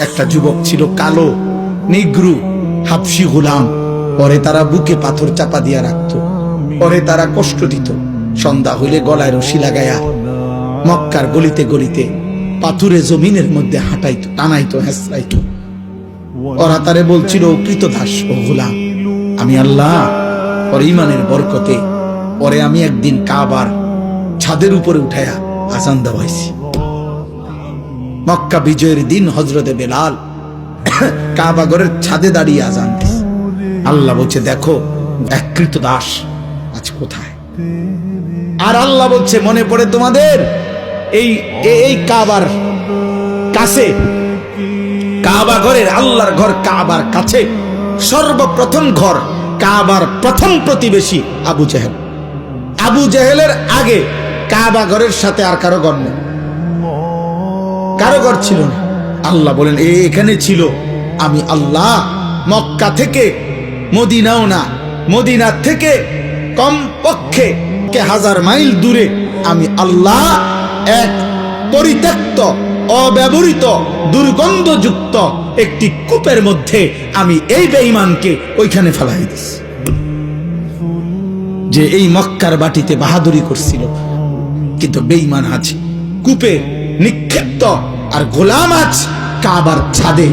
একটা যুবক ছিল কালো, নিগ্রু, হাবশি গোলাম। পরে তারা বুকে পাথর চাপা দিয়া রাখত, পরে তারা কষ্ট দিত। সন্ধ্যা হইলে গলায় রশি লাগায়া মক্কার গলিতে গলিতে পাথুরে জমিনের মধ্যে হাঁটাইতো, টানাইতো, হেঁচড়াইতো। ওরা তারে বলছিল, কৃতদাস ও গোলাম, আমি আল্লাহ ওর ইমানের বরকতে পরে আমি একদিন কাবার ছাদের উপরে উঠায়া আজান দেওয়াইছি। মক্কা বিজয়ের দিন হযরতে বেলাল কাবা ঘরের ছাদে দাঁড়িয়ে আজান দিস। আল্লাহ বলছে, দেখো এক কৃতদাস আজ কোথায়। আর আল্লাহ বলছে, মনে পড়ে তোমাদের এই কাবার কাছে, কাবা ঘরের, আল্লাহর ঘর কাবার কাছে সর্বপ্রথম ঘর, কাবার প্রথম প্রতিবেশী আবু জেহেল। আবু জেহেলের আগে কাবা ঘরের সাথে আর কারো ঘর নেই, কারো ঘর ছিল না। আল্লাহ বলেন, এখানে ছিল আমি আল্লাহ। মক্কা থেকে মদিনাও না, মদিনা থেকে কমপক্ষে 1000 মাইল দূরে আমি আল্লাহ এক পরিত্যক্ত, অব্যবহৃত, দুর্গন্ধযুক্ত একটি কূপের মধ্যে আমি এই বেঈমানকে ওইখানে ফেলাই দিছি, যে এই মক্কার বাটিতে বাহাদুরি করছিল। কিন্তু বেঈমান আজ কূপে নিক্ষিপ্ত, আর গোলাম আজ কাবার ছাদে